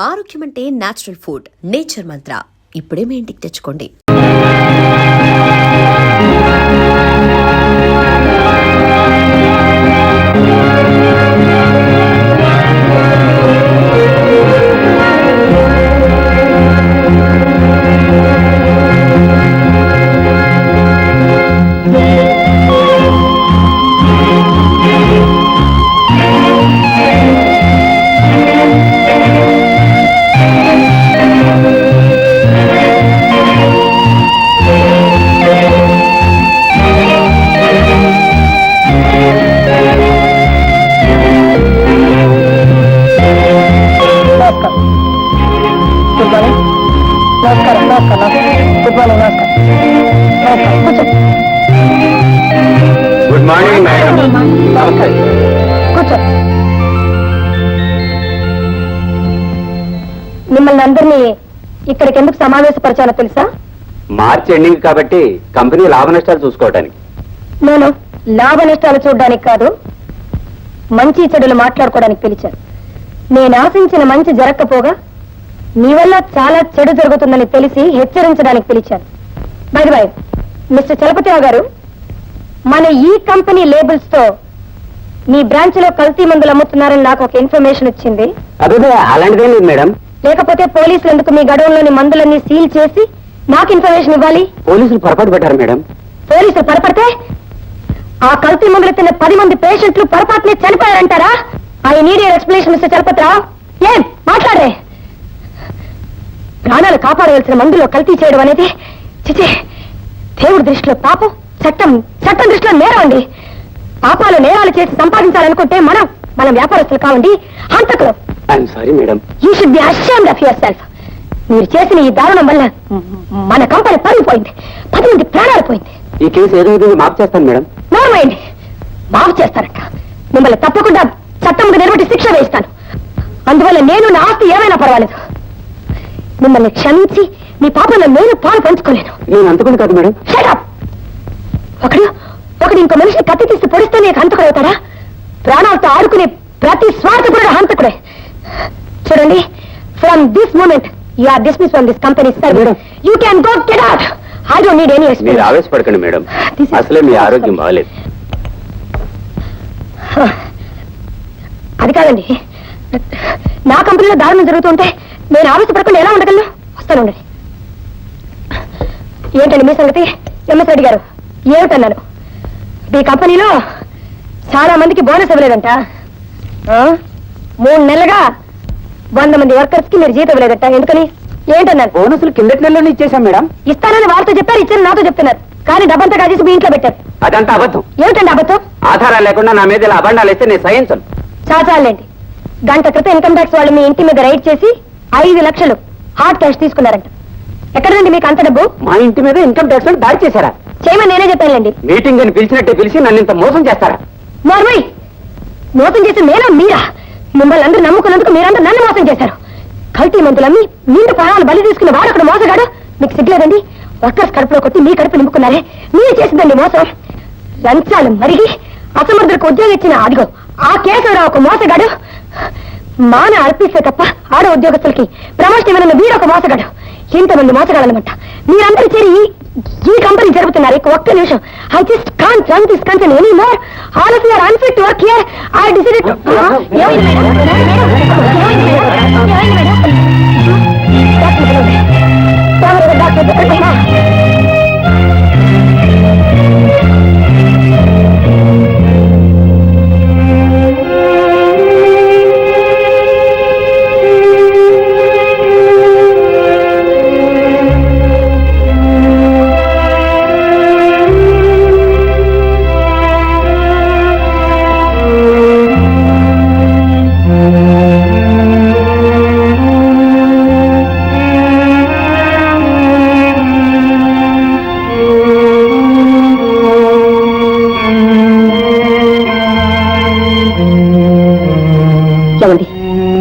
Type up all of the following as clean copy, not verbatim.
ఆరోగ్యం అంటే natural food. Nature మంత్ర ఇప్పుడే మీ ఇంటికి తెచ్చుకోండి. Good morning madam. కూర్చో. మిమ్మల్ని అందరినీ ఇక్కడికి ఎందుకు సమావేశపరిచానో తెలుసా? మార్చ్ ఎండింగ్ కాబట్టి కంపెనీ లాభ నష్టాలు చూసుకోవడానికి. నేను లాభ నష్టాలు చూడడానికి కాదు, మంచి చెడులు మాట్లాడుకోవడానికి పిలిచాను. నేను ఆశించిన మంచి జరగకపోగా మీ వల్ల చాలా చెడు జరుగుతుందని తెలిసి హెచ్చరించడానికి పిలిచాను. By the why, mister Chalapathirao గారు, మన ఈ కంపెనీ లేబుల్స్ తో మీ బ్రాంచ్ లో కల్తీ మందులు అమ్ముతున్నారని నాకు ఒక ఇన్ఫర్మేషన్ వచ్చింది. అదే అలాంటిదేం లేదు మేడం. లేకపోతే పోలీసులు ఎందుకు మీ గడవంలోని మందులన్నీ సీల్ చేసి నాకు ఇన్ఫర్మేషన్ ఇవ్వాలి? పోలీసులు పొరపాటు పెట్టారు మేడం. పోలీసులు పొరపడితే ఆ కల్తీ మందులు తిన్న 10 మంది పేషెంట్లు పొరపాటునే చనిపోయారంటారా? I need your explanation mister Chalapathirao. ఏం మాట్లాడే? ప్రాణాలు కాపాడవలసిన మందులో కల్తీ చేయడం అనేది చిచే, దేవుడి దృష్టిలో పాపం, చట్టం దృష్టిలో నేరం అండి. పాపాలు నేరాలు చేసి సంపాదించాలనుకుంటే మనం వ్యాపారస్తులు కావండి, హంతకులు. I'm sorry madam. You should be ashamed of yourself. మీరు చేసిన ఈ దారుణం వల్ల మన కంపెనీ పడిపోయింది, 10 మంది ప్రాణాలు పోయింది. ఈ కేసు ఏదో విధంగా మాఫ్ చేస్తాను మేడం. నోర్మైండి, మాఫ్ చేస్తారట. మిమ్మల్ని తప్పకుండా చట్టం ముందు నిలబెట్టి శిక్ష వేయిస్తాను. అందువల్ల నేను నా ఆస్తి ఏమైనా పర్వాలేదు. మిమ్మల్ని క్షమించి మీ పాపంలో నేను పాలు పంచుకోలేను. నేను అంతకుండా కాదు మేడం. ఒకడు ఇంకో మనిషిని కత్తి తీసి పొడిస్తే నీకు హంతకుడవుతాడా? ప్రాణాలతో ఆడుకునే ప్రతి స్వార్థకుడు హంతకుడే. చూడండి, from this moment you are dismiss from this company service. You can go get out. I don't need any మీరు ఎక్స్ప్లెనేషన్. ఆవేశపడకండి మేడం, అసలే మీ ఆరోగ్యం బాగాలేదు. అది కాదండి, నా కంపెనీలో దారుణం జరుగుతుంటే నేను ఆవేశపడకుండా ఎలా ఉండగలను? వస్తానండి. ఏంటండి మీ సంగతి? ఎంఎస్ రెడ్డి గారు, ఏమిటన్నాను? మీ కంపెనీలో చాలా మందికి బోనస్ ఇవ్వలేదంట. 3 నెలలుగా 100 మంది వర్కర్స్ కి మీరు జీతం ఇవ్వలేదంట. ఎందుకని? ఏంటన్నారు? బోనసులు కిందటి నెలలో ఇచ్చేసాం మేడం. ఇస్తానని వాళ్ళతో చెప్పారు, ఇచ్చారని నాతో చెప్తున్నారు. కానీ డబ్బంతా కాజేసి మీ ఇంట్లో పెట్టారు. అదంతా అబద్ధం. ఏమిటండి అబద్ధం? ఆధారాలు లేకుండా నా మీద ఇలా అబండాలు వేస్తే నేను సహించను. చాచాలండి, గంట క్రితం ఇన్కమ్ ట్యాక్స్ వాళ్ళు మీ ఇంటి మీద రైడ్ చేసి 5 లక్షలు హార్డ్ క్యాష్ తీసుకున్నారంట. ఎక్కడండి మీకు అంత డబ్బు? మా ఇంటి మీద ఇన్కమ్ ట్యాక్స్ వాళ్ళు దాడి చేశారా? చేయమని నేనే చెప్పానండి. మీటింగ్ అని పిలిచినట్టే పిలిచి నన్ను ఇంత మోసం చేస్తారా? నార్మల్ మోసం చేసి నేనా మీరా? మిమ్మల్ని అందరూ నమ్ముకున్నందుకు మీరందరూ నన్ను మోసం చేశారు. కల్తీ మందులమ్మి నిండు ప్రాణాలు బలి తీసుకున్న వాడొకడు మోసగాడు. మీకు సిగ్గులేదండి? వర్కర్స్ కడుపులో కొట్టి మీ కడుపు నింపుకున్నారే, మీరు చేసిందండి మోసం. లంచాలు మరిగి అసమర్థులకు ఉద్యోగం ఇచ్చిన అదిగో ఆ కేశవరావు ఒక మోసగాడు. మాన అర్పిస్తే తప్ప ఆడ ఉద్యోగస్తులకి ప్రమోషన్ ఇవ్వనున్న వీరొక మోసగాడు. ఇంతమంది మోసగాడనమాట. మీరందరూ చేరి ఈ కంపెనీ జరుగుతున్నారు. ఒక్క నిమిషం. I just can't run this company any more. All of you are unfit to work here. I decided to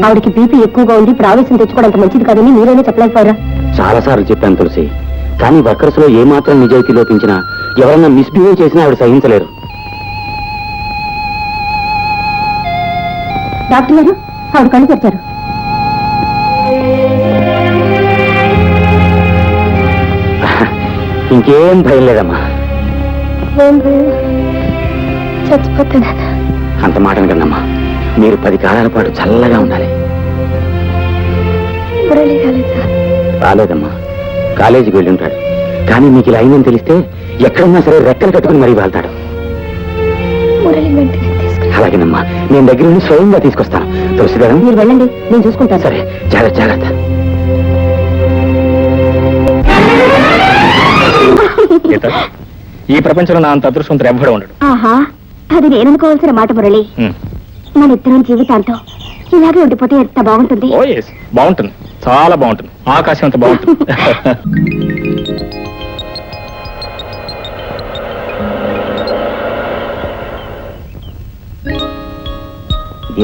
ఆవిడికి బీపీ ఎక్కువగా ఉంది, ప్రావేశం తెచ్చుకోవడం మంచిది కాదని మీరైనా చెప్పలేకపోయారా? చాలా సార్లు చెప్పాను తులసి, కానీ వర్కర్స్ లో ఏ మాత్రం నిజాయితీ లోపించినా, ఎవరన్నా మిస్బిహేవ్ చేసినా ఆవిడ సహించలేరు. డాక్టర్ గారు, ఆవిడ కళ్ళు తెచ్చారు. ఇంకేం భయం లేదమ్మా. చచ్చిపోతాను. అంత మాట కదమ్మా, మీరు 10 కాలాల పాటు చల్లగా ఉండాలి. మురళి రాలేదా? రాలేదమ్మా, కాలేజీకి వెళ్ళి ఉంటాడు. కానీ మీకు ఇలా అయిందని తెలిస్తే ఎక్కడున్నా సరే రెక్కలు కట్టుకుని మరీ వెళ్తాడు. మురళి వెంటనే తీసుకురా. అలాగేనమ్మా, నేను దగ్గర నుండి స్వయంగా తీసుకొస్తాను. తులసి గారు మీరు వెళ్ళండి, నేను చూసుకుంటాను. సరే, జాగ్రత్త జాగ్రత్త. ఈ ప్రపంచంలో నా అంత అదృష్టవంతుడు ఎవ్వడూ ఉండడు. ఆహా, అది నేననుకోవాల్సిన మాట మురళి. మన ఇద్దరం జీవితాంతం ఇలాగే ఉండిపోతే ఎంత బాగుంటుంది. ఓ ఎస్, బాగుంటుంది, చాలా బాగుంటుంది, ఆకాశం అంత బాగుంటుంది.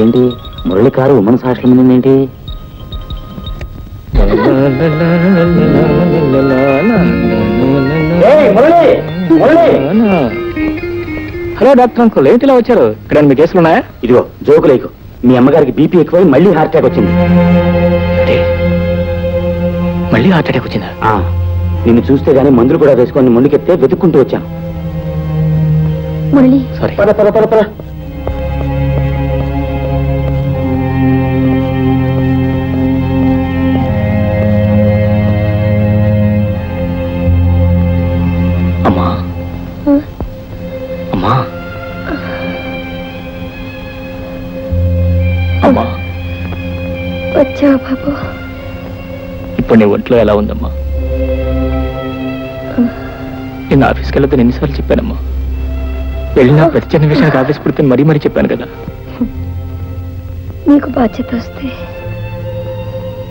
ఏంటి మురళి కారు ఉమెన్స్ హాస్టల్ మీద ఏంటి? హలో డాక్టర్ అంకుల్, ఏంటి ఇలా వచ్చారు? ఇక్కడ మీ కేసులు ఉన్నాయా? ఇదిగో జోకు లేకు, మీ అమ్మగారికి బీపీ ఎక్కువై మళ్ళీ హార్ట్ అటాక్ వచ్చింది. మళ్ళీ హార్ట్ అటాక్ వచ్చిందా? నిన్ను చూస్తే గానీ మందులు కూడా వేసుకొని ముందుకెత్తే వెతుక్కుంటూ వచ్చాను. మురళి, సారీ. పద పద పద పద. అమ్మా అమ్మా అమ్మా, వచ్చావా బాబు? ఇప్పుడు నీ ఒంట్లో ఎలా ఉందమ్మా? నిన్న ఆఫీస్కి వెళ్ళొద్దని ఎన్నిసార్లు చెప్పానమ్మా? వెళ్ళినా ప్రతి చిన్న విషయానికి ఆఫీస్ పుడితే మరీ మరీ చెప్పాను కదా. నీకు బాధ్యత వస్తే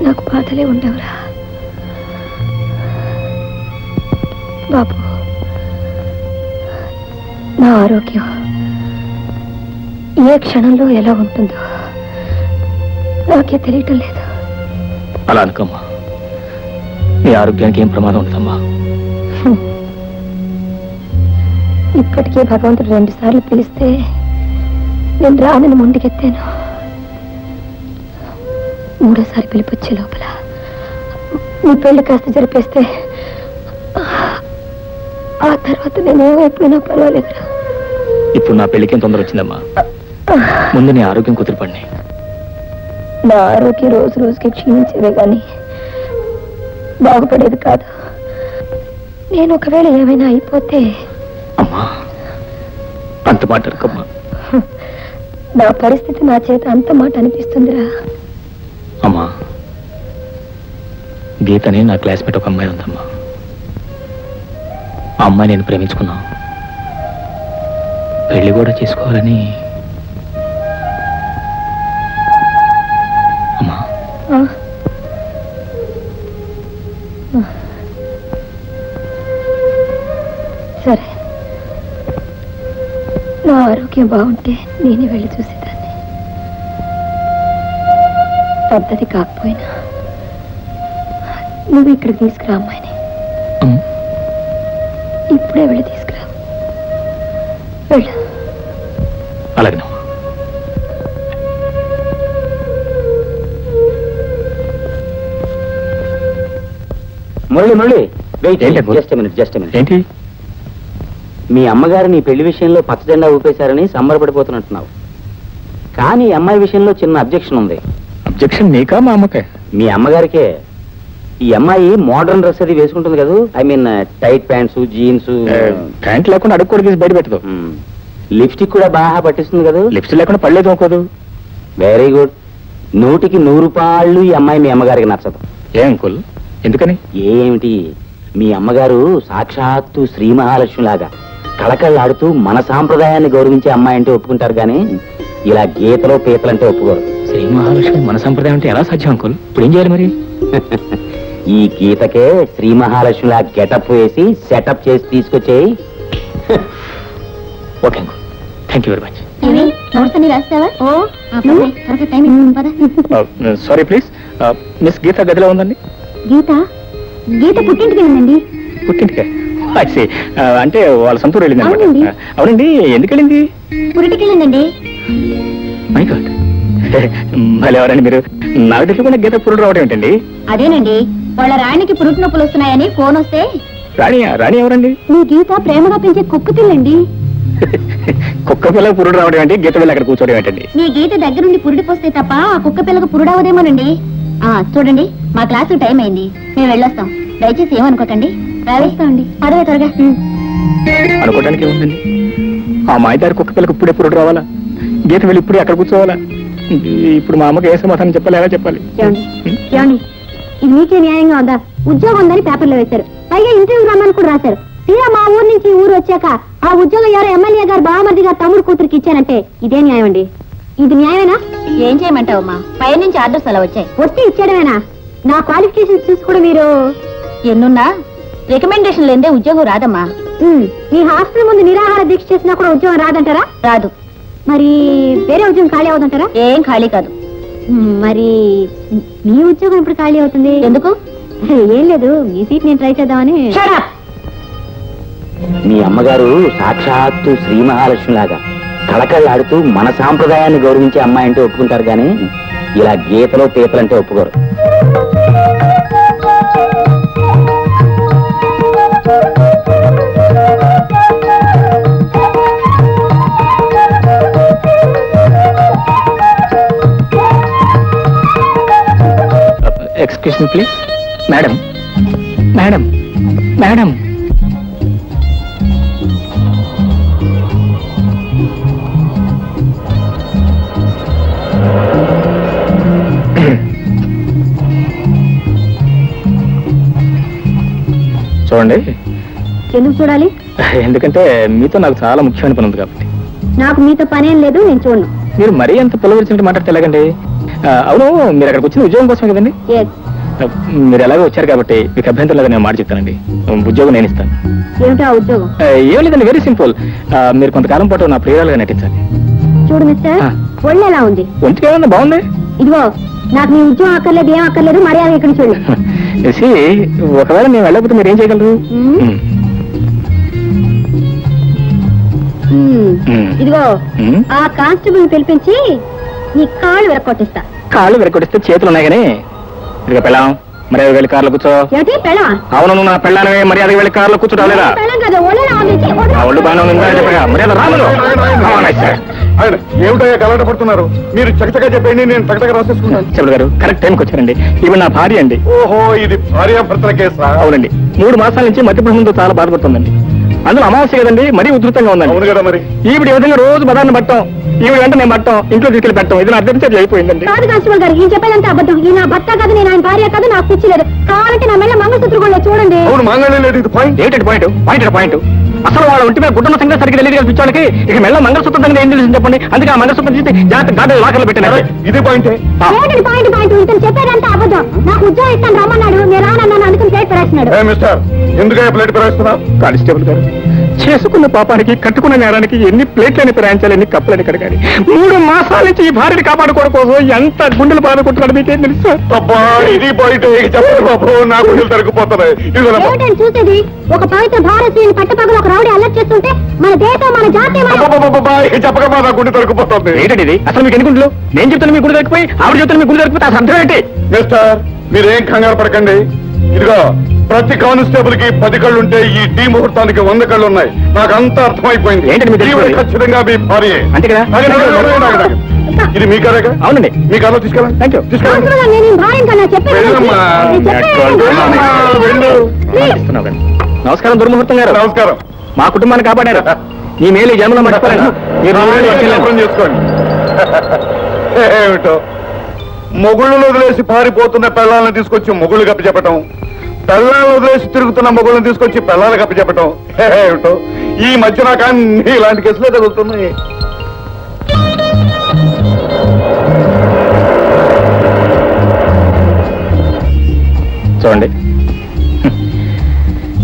నాకు బాధలే ఉండవురా బాబు. నా ఆరోగ్యం ఏ క్షణంలో ఎలా ఉంటుందో నాకే తెలియటం లేదు. అలా అనుకోమ్మా, నీ ఆరోగ్యానికి ఏం ప్రమాదం ఉంటుందమ్మా. ఇప్పటికే భగవంతుడు 2 సార్లు పిలిస్తే నేను రానని ముందుకెత్తాను. 3సారి పిలిపొచ్చే లోపల నీ పెళ్లి కాస్త జరిపేస్తే ఆ తర్వాత నేనేమైపోయినా పర్వాలేదురా. ఇప్పుడు నా పెళ్లికి తొందర వచ్చిందమ్మా. ముందు నీ ఆరోగ్యం కుదిరిపడి. నా ఆరోగ్యం రోజు రోజుకి క్షీణించేదే గాని బాగుపడేది కాదు. నేను ఒకవేళ ఏమైనా అయిపోతే అమ్మా, అంత మాట అనుకోమ్మా. నా పరిస్థితి నా చేత అంత మాట అనిపిస్తుందిరా. అమ్మా, గీతని నా క్లాస్మేట్ ఒక అమ్మాయి ఉందమ్మా. ఆ అమ్మాయి నేను ప్రేమించుకున్నా, పెళ్లి కూడా చేసుకోవాలని. అమ్మా, సరే, నా ఆరోగ్యం బాగుంటే నేనే వెళ్ళి చూసేదాన్ని. పద్ధతి కాకపోయినా నువ్వు ఇక్కడికి తీసుకురా అమ్మాయిని. ఇప్పుడే వెళ్ళి తీసుకురా. వెళ్ళు. అలాగేనమ్మా. మురళి మురళి, ఏంటి? Just minute. ఏంటి? మీ అమ్మగారు నీ పెళ్లి విషయంలో పచ్చజెండా ఊపేశారని సంబరపడిపోతున్నట్టున్నావు. కానీ ఈ అమ్మాయి విషయంలో చిన్న అబ్జెక్షన్ ఉంది. అబ్జెక్షన్ నీకా మా అమ్మకే? మీ అమ్మగారికే. ఈ అమ్మాయి మోడర్న్ డ్రెస్ అది వేసుకుంటుంది కదా, I mean tight pants, jeans. Pant లేకుండా అడుగు కూడా తీసి బయట పెట్టదు. లిప్స్టిక్ కూడా బాగా పట్టిస్తుంది కదా. లిప్స్టిక్ లేకుండా పడలేదు అనుకోదు. Very good. 100కి 100 రూపాయలు ఈ అమ్మాయి మీ అమ్మగారికి నచ్చదు. ఏ అంకుల్, ఎందుకని? ఏమిటి, మీ అమ్మగారు సాక్షాత్తు శ్రీ మహాలక్ష్మి లాగా కళకళలాడుతూ మన సాంప్రదాయాన్ని గౌరవించే అమ్మాయి అంటే ఒప్పుకుంటారు, కానీ ఇలా గీతలో పీతలంటే ఒప్పుకోరు. శ్రీ మహాలక్ష్మి మన సంప్రదాయం అంటే ఎలా సాధ్యం అంకుల్? ఇప్పుడు ఏం చేయాలి మరి? ఈ గీతకే శ్రీ మహాలక్ష్మిలా గెటప్ వేసి సెటప్ చేసి తీసుకొచ్చేయి. Okay uncle, thank you very much. Sorry please, miss Geetha గదిలో ఉందండి. గీత గీత పుట్టింటికి వెళ్ళండి. పుట్టింటికే? అంటే వాళ్ళ సొంతూరు వెళ్ళింది అవునండి. అనమాట. అవునండి, ఎందుకు వెళ్ళింది? పురిటికి వెళ్ళండి. మై గాడ్, మళ్ళీ ఎవరండి మీరు? నాకు తెలియకుండా గీత పురుడు రావడం ఏంటండి? అదేనండి, వాళ్ళ రాయనికి పురుటి నొప్పులు వస్తున్నాయని ఫోన్ వస్తే రాణి ఎవరండి? మీ గీత ప్రేమగా పెంచే కుక్క పిల్లండి. కుక్క పిల్లకి పురుడు రావడం ఏంటి, గీత పిల్ల అక్కడ కూర్చోవడం ఏంటండి? మీ గీత దగ్గరుండి పురుడు పోస్తే తప్ప ఆ కుక్క పిల్లకు పురుడవదేమోనండి. చూడండి, మా క్లాసు టైం అయింది, మేము వెళ్ళొస్తాం. దయచేసి ఏమనుకోకండి. రావేస్తామండి. పదవే త్వరగా. అనుకోవడానికి ఏముందండి? ఆ మాయదారి కుక్క పిల్లకి ఇప్పుడే పురుడు రావాలా? గీత వెళ్ళి ఇప్పుడే అక్కడ కూర్చోవాలా? ఇప్పుడు మా అమ్మకి ఏ సమాధానం చెప్పాలి, ఎలా చెప్పాలి? ఏమండి, ఇది మీకే న్యాయంగా ఉందా? ఉద్యోగం ఉందని పేపర్లో వేశారు, పైగా ఇంటర్వ్యూ రమ్మని కూడా రాశారు. తీరా మా ఊరు నుంచి ఊరు వచ్చాక ఆ ఉద్యోగం ఎవరో ఎమ్మెల్యే గారు బావమరిది గారు తమ్ముడు కూతురికి ఇచ్చానంటే ఇదే న్యాయం అండి? ఇది న్యాయమేనా? ఏం చేయమంటావమ్మా, పై నుంచి ఆర్డర్స్ అలా వచ్చాయి, వస్తే ఇచ్చేయడమేనా? నా క్వాలిఫికేషన్ చూసి కూడా మీరు ఎన్నున్నా రికమెండేషన్ లేదే ఉద్యోగం రాదమ్మా. మీ హాస్టల్ ముందు నిరాహార దీక్ష చేసినా కూడా ఉద్యోగం రాదంటారా? రాదు. మరి వేరే ఉద్యోగం ఖాళీ అవుతుంటారా? ఏం ఖాళీ కాదు. మరి మీ ఉద్యోగం ఇప్పుడు ఖాళీ అవుతుంది ఎందుకు? ఏం లేదు, మీ సీట్ నేను ట్రై చేద్దామని. మీ అమ్మగారు సాక్షాత్తు శ్రీ మహాలక్ష్మిలాగా కళకళలాడుతూ మన సాంప్రదాయాన్ని గౌరవించే అమ్మాయి అంటే ఒప్పుకుంటారు కానీ ఇలా గీతలో పీతలంటే ఒప్పుకోరు. Excuse me please. Madam madam madam చూడండి. ఎందుకు చూడాలి? ఎందుకంటే మీతో నాకు చాలా ముఖ్యమైన పని ఉంది కాబట్టి. నాకు మీతో పనేం లేదు, నేను చూడను. మీరు మరీ అంత పొలవరిచినట్టు మాట్లాడితే ఎలాగండి? అవును, మీరు అక్కడికి వచ్చిన ఉద్యోగం కోసమే కదండి? మీరు ఎలాగో వచ్చారు కాబట్టి మీకు అభ్యంతరం లేదని నేను మాట చెప్తానండి. ఉద్యోగం నేను ఇస్తాను. ఏమిటా ఉద్యోగం? ఏం లేదండి, వెరీ సింపుల్. మీరు కొంతకాలం పాటు నా ప్రియురాలుగా నటించాలి. చూడు మిస్టర్, ఒళ్ళు ఎలా ఉంది? ఒంటికి ఏమన్నా బాగుంది. ఇదిగో, నాకు మీ ఉద్యోగం అక్కర్లేదు, ఏం అక్కర్లేదు, మర్యాద ఇక్కడ చూడు. ఒకవేళ నేను వెళ్ళకపోతే మీరు ఏం చేయగలరు? ఇదిగో, ఆ కానిస్టేబుల్ పిలిపించి నీ కాళ్ళు విరక్కొట్టిస్తా. కాళ్ళు విరక్కొట్టిస్తే చేతులు ఉన్నాయి కానీ ఇదిగో పెళ్ళాం, మర్యాద వెళ్ళి కార్లో కూర్చో. అవును, నా పెళ్ళానవే, మర్యాద వెళ్ళి కార్లో కూర్చోటా లేదా? ఒళ్ళు బాగానే ఉంది చెప్పగా మర్యాద రాములు. ఏమిటయ్యా కలట పడుతున్నారు? మీరు చకచకా చెప్పండి, నేను టకటక రాసేసుకుంటాను. చెవులు గారు కరెక్ట్ టైంకి వచ్చారండి. ఇవి నా భార్య అండి. ఓహో, ఇది భార్యాభర్తల కేసా? అవునండి, 3 మాసాల నుంచి మధ్యప్రభుత్వంతో చాలా బాధపడుతుందండి. అందులో అమావాస్య కదండి, మరీ ఉధృతంగా ఉందండి. అవును కదా మరి. ఈవిడ ఈ విధంగా రోజు బదాన్ని పట్టం, ఈవిడ వెంట నేను పట్టం, ఇంట్లో తీసుకెళ్ళి పెట్టం, ఇది నా అర్థం అయిపోయిందండి. కాదు కానిస్టేబుల్ గారు, ఈ చెప్పేదంతా అబద్ధం. ఈ నా భర్త కాదు, నేను ఆయన భార్య కాదు, నాకు పిచ్చి లేదు. కావాలంటే నా మెల్ల మంగళసూత్రం కూడా చూడండి. అవును, మంగళం లేదు. ఇది పాయింట్. ఏంటంటే పాయింట్ అసలు వాళ్ళ ఒంటి మీద గుడ్డన్న సంగతి సరిగ్గా తెలియదు కదా పిచ్చోళ్ళకి. ఇక మెల్ల మంగళసూత్రం దగ్గర ఏం తెలిసింది చెప్పండి. అందుకే ఆ మంగళసూత్రం తీసి జాగ్రత్త గాడి లాకర్లో పెట్టినారు. ఇది పాయింటే. పాయింట్ ఇతను చెప్పేదంతా అబద్ధం. నాకు ఉద్యోగం ఇస్తాను రమ్మన్నాడు, నేను రానన్నాను, అందుకని ప్లేట్ పెరేస్తున్నాడు. మిస్టర్, ఎందుకయ్యా ప్లేట్ పెరేస్తున్నావు? కానిస్టేబుల్ గారు, చేసుకున్న పాపానికి కట్టుకున్న నేరానికి ఎన్ని ప్లేట్లని ప్రయాణించాలి, ఎన్ని కప్పులని కడగాలి. 3 మాసాల నుంచి ఈ భార్యని కాపాడుకోవడం కోసం ఎంత గుండెలు బాధకుంటున్నాడు మీకేం తెలుసు? అబ్బా, ఇది పాయింట్. చెప్పండి బాబు, నా గుండెలు తరుక్కుపోతున్నాయి. చూసేది ఒక పవిత్ర భారతీయుని పట్టపగలు ఒక రౌడీ అలర్ట్ చేస్తుంటే మన దేశం, మన జాతి చెప్పకమా, నా గుండె తరుక్కుపోతుంది. ఏంటండి ఇది? అసలు మీకు ఎన్ని గుండెలు? నేను చెప్తాను మీ గుండె దొరికిపోయి, ఆవిడ చెప్తాను మీ గుండె దొరికిపోతే అసలు అర్థం ఏంటి? మిస్టర్, మీరేం కంగారు పడకండి. ఇదిగో, ప్రతి కానిస్టేబుల్ కి 10 కళ్ళు ఉంటే ఈ టీ ముహూర్తానికి 100 కళ్ళు ఉన్నాయి. నాకు అంతా అర్థమైపోయింది. ఏంటండి మీరు తెలియదు? ఖచ్చితంగా మీ భార్య. అంతే కదా? ఇది మీ కారేగా? అవునండి, మీ కారులో తీసుకెళ్ళండి. Thank you. తీసుకెళ్ళండి. నమస్కారం దుర్ముహూర్తం గారు. నమస్కారం. మా కుటుంబాన్ని కాపాడారు. ఈ మేలు ఈ జన్మలో మర్చిపోయాను. మీరు చేసుకోండి. ఏమిటో, మొగుళ్ళను వదిలేసి పారిపోతున్న పిల్లల్ని తీసుకొచ్చి మొగుళ్ళు కప్పి చెప్పటం, పిల్లలను వదిలేసి తిరుగుతున్న మొగుళ్ళని తీసుకొచ్చి పిల్లలు కప్పి చెప్పటం. ఏమిటో, ఈ మధ్య నాకు అన్ని ఇలాంటి కేసులే తగులుతున్నాయి. చూడండి,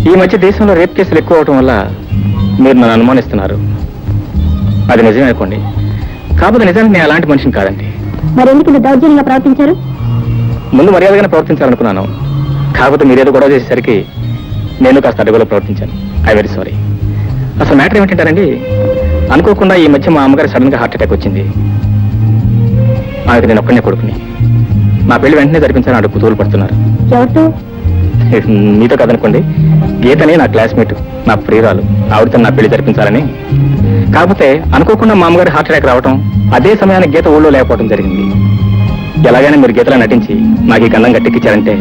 ఈ మధ్య దేశంలో రేప్ కేసులు ఎక్కువ అవటం వల్ల మీరు నన్ను అనుమానిస్తున్నారు. అది నిజమే అనుకోండి, కాకపోతే నిజానికి నేను అలాంటి మనిషిని కాదండి. మరి ఎందుకు దౌర్జన్యంగా ప్రవర్తించారు? ముందు మర్యాదగానే ప్రవర్తించాలనుకున్నాను, కాకపోతే మీరేదో గొడవ చేసేసరికి నేను కాస్త అడుగులో ప్రవర్తించాను. I very sorry. అసలు మ్యాటర్ ఏమిటంటారండి, అనుకోకుండా ఈ మధ్య మా అమ్మగారు సడన్ గా హార్ట్ అటాక్ వచ్చింది. ఆమెకు నేను ఒక్కనే కొడుకుని. నా పెళ్లి వెంటనే జరిపించాలని అడుగు కుతూలు పడుతున్నారు. ఎవరు? మీతో కదనుకోండి, గీతని నా క్లాస్మేట్, నా ప్రియురాలు, ఆవిడతో నా పెళ్లి జరిపించాలని. కాకపోతే అనుకోకుండా మా అమ్మగారి హార్ట్ అటాక్ రావటం, అదే సమయానికి గీత ఊళ్ళో లేకపోవడం జరిగింది. ఎలాగైనా మీరు గీతలో నటించి నాకు ఈ గంధం గట్టెక్కించారంటే.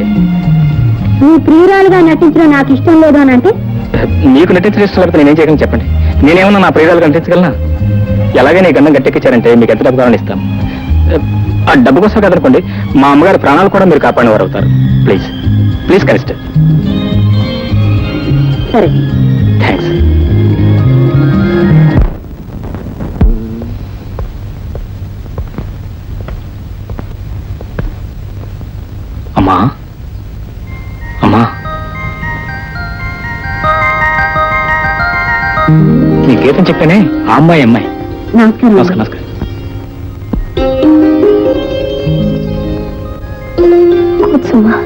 నీ ప్రియురాలుగా నటించడం నాకు ఇష్టం లేదు అని అంటే? మీకు నటించడం ఇష్టం లేకపోతే నేనేం చేయగలను చెప్పండి? నేనేమన్నా నా ప్రియురాలుగా నటించగలనా? ఎలాగైనా ఈ గంధం గట్టెక్కించారంటే మీకు ఎంత డబ్బు కావాలని ఇస్తాను. ఆ డబ్బు కోసం కదనుకోండి, మా అమ్మగారి ప్రాణాలు కూడా మీరు కాపాడిన వారు అవుతారు. Please please canister. సరే. థ్యాంక్స్. అమ్మా అమ్మా, నీ గీతం చెప్పానే, ఆ అమ్మాయి నమస్కారం. నమస్కారం. నమస్కారం. కూర్చోమ్మా.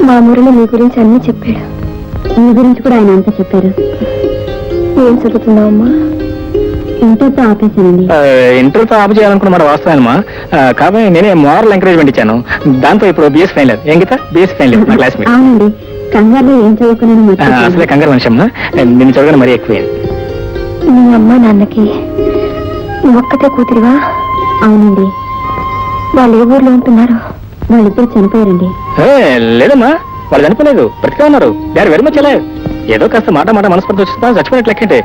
మా మురళి మీ గురించి అన్నీ చెప్పాడు. మీ గురించి కూడా ఆయన అంతా చెప్పారు. ఏం చదువుతున్నావమ్మా? ఇంటర్తో ఆపేశానండి. ఇంటర్తో ఆపు చేయాలనుకున్న మాట వాస్తవమా? కాబట్టి నేనే మోరల్ ఎంకరేజ్మెంట్ ఇచ్చాను. దాంతో ఇప్పుడు బిఎస్ ఫైనల్. ఏం గీత? బిఎస్ ఫైనల్ నా క్లాస్మేట్. అవునండి. కంగారులో ఏం చదువుకున్నాను అసలే కంగారు మనిషి అమ్మా, నిన్ను చదవగానే మరీ ఎక్కువే. మీ అమ్మ నాన్నకి ఒక్కతే కూతురుగా? అవునండి. వాళ్ళు ఏ ఊర్లో ఉంటున్నారు? వాళ్ళిద్దరు చనిపోయారండి. లేదమ్మా, వాళ్ళు చనిపోలేదు, బ్రతికే ఉన్నారు. They are very much alive. ఏదో కాస్త మాట మనస్పర్ధ వచ్చిస్తా చచ్చిపోయినట్లు లెక్కంటే.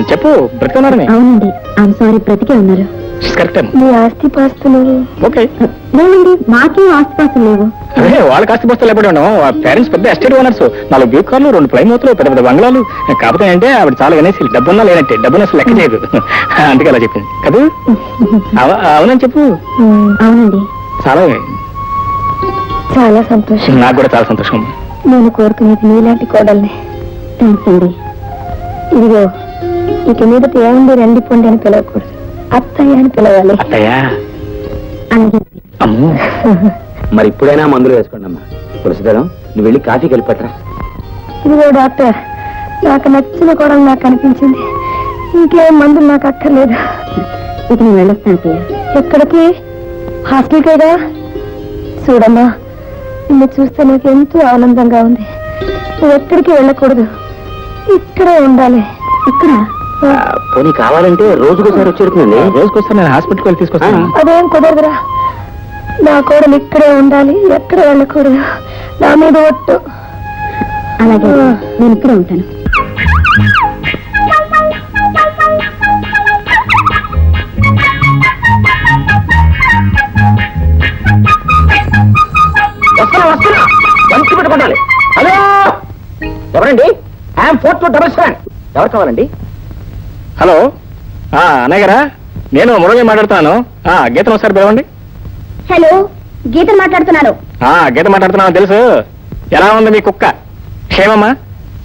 చెప్పు, బ్రతికే ఉన్నారని. అవునండి. ఐఎమ్ సారీ, బ్రతికే ఉన్నారు. కరెక్ట్. మీ ఆస్తి పాస్తులు? ఓకే. లేవండి, మాకేం ఆస్తి పాస్తులు లేవు. వాళ్ళకి ఆస్తి బస్తాలు ఎప్పుడు ఉండవు. పేరెంట్స్ పెద్ద ఎస్టేట్ ఓనర్స్, 4 బ్యూక్ కార్లు, 2 ప్లైమూతులు, పెద్ద పెద్ద బంగ్లాలు. కాకపోతే అంటే ఆవిడ చాలా అనేసి డబ్బున్నా లేనట్టే, డబ్బున అసలు లెక్క చేయదు. అందుకే అలా చెప్పింది కదా. అవునని చెప్పు. అవునండి. చాలా చాలా సంతోషం. నాకు కూడా చాలా సంతోషం. నేను కోరుకునేది నీలాంటి కోడల్ని. థ్యాంక్స్ అండి. ఇదిగో, ఇక మీదట ఏముంది రండి పొండి అని పిలవకూడదు, అత్తయ్య అని పిలవాలి. అత్తయ్యా? అలాగే. అమ్మో. మరి ఇప్పుడైనా మందులు వేసుకోండి అమ్మా. తులసిదరం, నువ్వు వెళ్ళి కాఫీ కలిపట్రా. ఇదిగో డాక్టర్, నాకు నచ్చిన కోడలు నాకు అనిపించింది. ఇంకేం మందులు నాకు అక్కర్లేదు. ఇక నేను వెళ్ళొస్తాను. ఎక్కడికి? హాస్టల్కేగా. చూడమ్మా, నిన్ను చూస్తే నాకు ఎంతో ఆనందంగా ఉంది. నువ్వు ఎక్కడికి వెళ్ళకూడదు, ఇక్కడే ఉండాలి. ఇక్కడ పోనీ కావాలంటే రోజుకోసారి వచ్చేడుతుందండి. రోజుకొస్తాను, నేను హాస్పిటల్కి వెళ్ళి తీసుకొస్తాను. అదేం కుదరదురా. నా కోడలు ఇక్కడే ఉండాలి, ఎక్కడ వెళ్ళకూడదు. నా మీద ఒట్టు. అలాగే, నేను ఇక్కడే ఉంటాను. వస్తున్నా మంచి పెట్టుకోవాలి. హలో, ఎవరండి? ఐఎమ్ 4277. ఎవరు కావాలండి? హలో, అన్నయ్య గారా? నేను మురళి మాట్లాడుతాను. గీతను ఒకసారి పిలవండి. హలో, గీత మాట్లాడుతున్నాను. గీత మాట్లాడుతున్నాను తెలుసు. ఎలా ఉంది మీ కుక్క? క్షేమమా?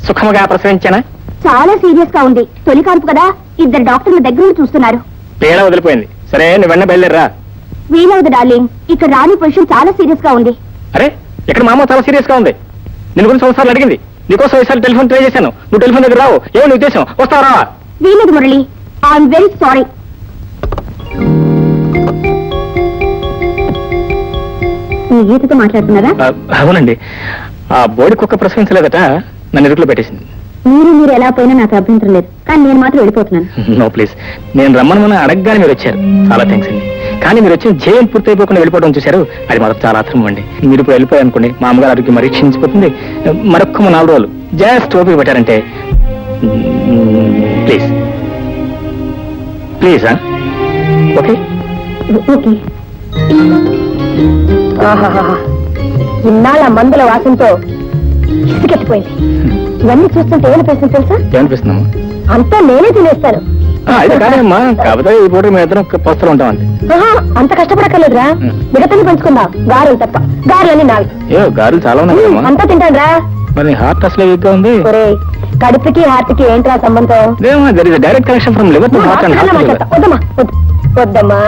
సుఖముగా ప్రసవించానా? చాలా సీరియస్ గా ఉంది. తొలి కాన్పు కదా, 2 డాక్టర్ల దగ్గర నుండి చూస్తున్నారు. పీడ వదిలిపోయింది. సరే, నువ్వు వెన్న బయలుదేరరా. వీలవదు డార్లింగ్, ఇక్కడ రాణి పొజిషన్ చాలా సీరియస్ గా ఉంది. అరే, ఇక్కడ మా అమ్మ చాలా సీరియస్ గా ఉంది. నేను గురించి ఒకసారి అడిగింది. నీకోసం ఈసారి టెలిఫోన్ ట్రై చేశాను. నువ్వు టెలిఫోన్ దగ్గర రావు. ఏమో నీ ఉద్దేశం? వస్తావా రావా? వీలదు మురళి, ఐఎమ్ వెరీ సారీ. మీ గీతతో మాట్లాడుతున్నారా? అవునండి. ఆ బోడి కుక్క ప్రసవించలేదట, నన్ను ఇరుకులో పెట్టేసింది. మీరు ఎలా పోయినా నాకు అభ్యంతరం లేదు, కానీ నేను మాత్రం వెళ్ళిపోతున్నాను. నో ప్లీజ్, నేను రమ్మని అడగగానే మీరు వచ్చారు. చాలా థ్యాంక్స్ అండి. కానీ మీరు వచ్చిన జయం పూర్తయిపోకుండా వెళ్ళిపోవడం చూశారు, అది మాత్రం చాలా ఆశ్రమం అండి. మీరు ఇప్పుడు వెళ్ళిపోయారు అనుకోండి, మా అమ్మగారు ఆరోగ్యం మరీ క్షీణించిపోతుంది. మరొక్క 4 రోజులు జస్ట్ ఓపిక పెట్టారంటే ప్లీజ్ ప్లీజ్. Okay okay. ఇన్నాళ్ళ మందుల వాసనతో ఇసుకెత్తిపోయింది. ఇవన్నీ చూస్తుంటే ఏమనిపిస్తుంది తెలుసా? ఏమనిపిస్తున్నాము? అంతా నేనే తినేస్తాను. అయితే కాదమ్మా, కాకపోతే ఈ పూట మేము ఇద్దరం పస్తులు ఉంటామండి. అంత కష్టపడక్కర్లేదురా, మిగతాన్ని పంచుకుందాం. గారెలు తప్ప, గారెలన్నీ నావి. ఏ గారెలు చాలా ఉన్నాయి. అంతా తింటాను రా. మరి హార్ట్ అసలు వీక్ గా ఉంది. కడుపుకి హార్ట్కి ఏంట్రా సంబంధం? Direct connection from liver to heart and heart. వద్దమ్మా, వద్దమ్మా.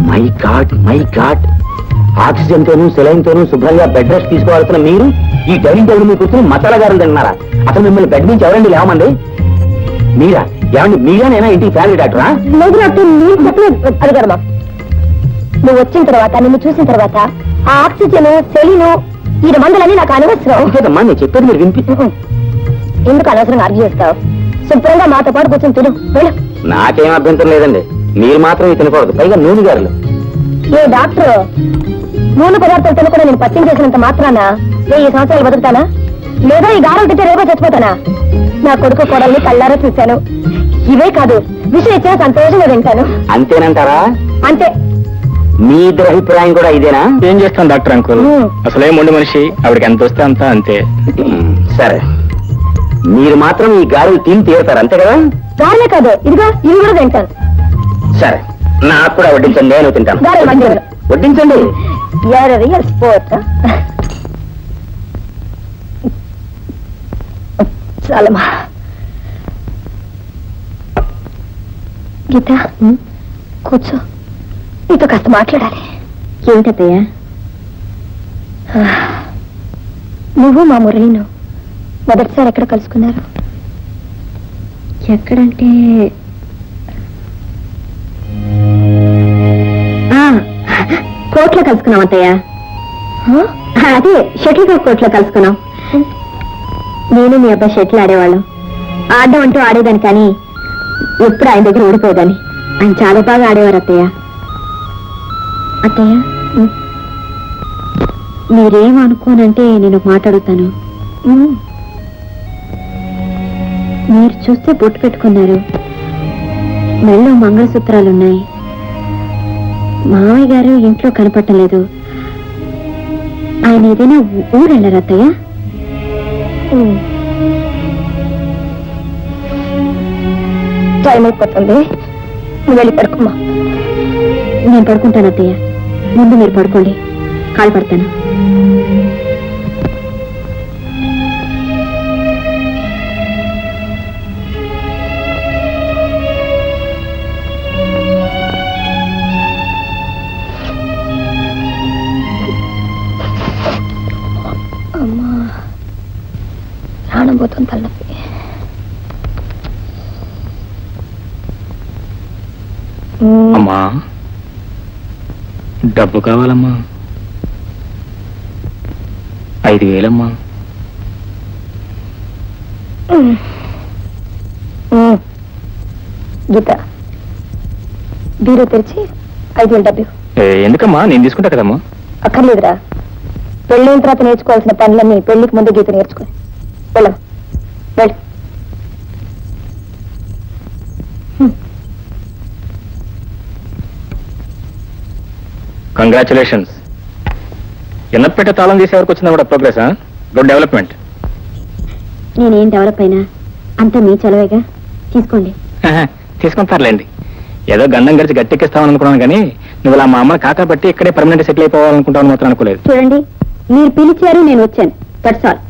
My God, my God. Oxygen తోనూ సెలైన్ తోనూ శుభ్రంగా బెడ్ రెస్ట్ తీసుకోవాల్సిన మీరు ఈ డైనింగ్ టేబుల్ మీద కూర్చొని మసాలా గారులు తిన్నారా? అసలు మిమ్మల్ని బెడ్ నుంచి ఎవరండి లేవమండి? మీరా? ఏమండి మీరేనైనా ఇంటికి ఫ్యామిలీ డాక్టరా? లేదు డాక్టర్, మీరు చెప్పలేదు. అది కదమ్మా, నువ్వు వచ్చిన తర్వాత నిన్ను చూసిన తర్వాత ఆ ఆక్సిజన్ సెలీను ఈ మందులన్నీ నాకు అనవసరం. లేదమ్మా, నేను చెప్పేది మీరు వినిపి. ఎందుకు అనవసరంగా అర్జు చేస్తావు? శుభ్రంగా మాతో పాటు కూర్చొని తిను వెళ్ళు. నాకేం అభ్యంతరం లేదండి, మీరు మాత్రం ఇది తినకూడదు, పైగా నూనె గారులు. ఏ డాక్టర్, నూనె పదార్థాలు తినకుండా నేను పత్యం చేసినంత మాత్రాన 1000 సంవత్సరాలు బతుకుతానా? లేదా ఈ గారం తింటే రేపే చచ్చిపోతానా? నా కొడుకు కోడల్ని కళ్ళారా చూశాను. ఇవే కాదు, విషయం ఇచ్చినా సంతోషంగా తింటాను. అంతేనంటారా? అంతే. మీ ఇద్దరు అభిప్రాయం కూడా ఇదేనా? ఏం చేస్తాను డాక్టర్ అంకుల్, అసలే మొండి మనిషి, ఆవిడకి ఎంత వస్తే అంత అంతే. సరే, మీరు మాత్రం ఈ గారెలు తిని తీరుతారు, అంతే కదా? గారెలే కాదు, ఇదిగో ఇవి కూడా తింటాను. సరే, నాకు కూడా వడ్డించండి, నేను తింటాను. గారెలు మంచిగా వడ్డించండి. Real sport. చాలమ్మా. గీత, కూర్చో, నీతో కాస్త మాట్లాడాలి. ఏమిటయ్యా? నువ్వు మా మురళీను మొదటిసారి ఎక్కడ కలుసుకున్నారు? ఎక్కడంటే కోర్టులో కలుసుకున్నాం అత్తయ్య. అదే షటిల్ కోర్టులో కలుసుకున్నాం. నేను మీ అబ్బాయి షటిల్ ఆడేవాళ్ళం. ఆడడం అంటూ ఆడేదాన్ని, కానీ ఎప్పుడు ఆయన దగ్గర ఓడిపోయేదాన్ని. ఆయన చాలా బాగా ఆడేవారు అత్తయ్య. అత్తయ్య, మీరేమనుకోనంటే నేను మాట్లాడుతాను. మీరు చూస్తే బొట్టు పెట్టుకున్నారు, మెళ్ళో మంగళసూత్రాలున్నాయి. మామయ్య గారు ఇంట్లో కనపట్టలేదు. ఆయన ఏదైనా ఊరు వెళ్ళారు అత్తయ్య? టైం అయిపోతుంది, నువ్వు వెళ్ళి పడుకోమ్మా. నేను పడుకుంటాను అత్తయ్య, ముందు మీరు పడుకోండి, కాలు పడతాను. అమ్మా, ప్రాణం పోతుంది, తలనొప్పి. అమ్మా, డబ్బు కావాలమ్మా. 5,000 గీత, బీరో తెరిచి 5,000 డబ్బు. ఎందుకమ్మా, నేను తీసుకుంటా కదమ్మా. అక్కర్లేదురా, పెళ్ళైన తర్వాత నేర్చుకోవాల్సిన పనులన్నీ పెళ్లికి ముందు గీత నేర్చుకుని వెళ్ళం. వెళ్ళు. కంగ్రాచులేషన్స్. ఎన్నపేట తాళం తీసే వరకు వచ్చిందా కూడా ప్రోగ్రెస్. Good development. నేనేం డెవలప్ అయినా అంతా మీ చలవేగా, తీసుకోండి. తీసుకుంటారులేండి. ఏదో గండం గడిచి గట్టెక్కిస్తామని అనుకున్నాను, కానీ నువ్వు ఇలా మా అమ్మని కాకా పట్టి ఇక్కడే పర్మనెంట్ సెటిల్ అయిపోవాలనుకుంటాను మాత్రం అనుకోలేదు. చూడండి, మీరు పిలిచారు, నేను వచ్చాను, దట్స్ ఆల్.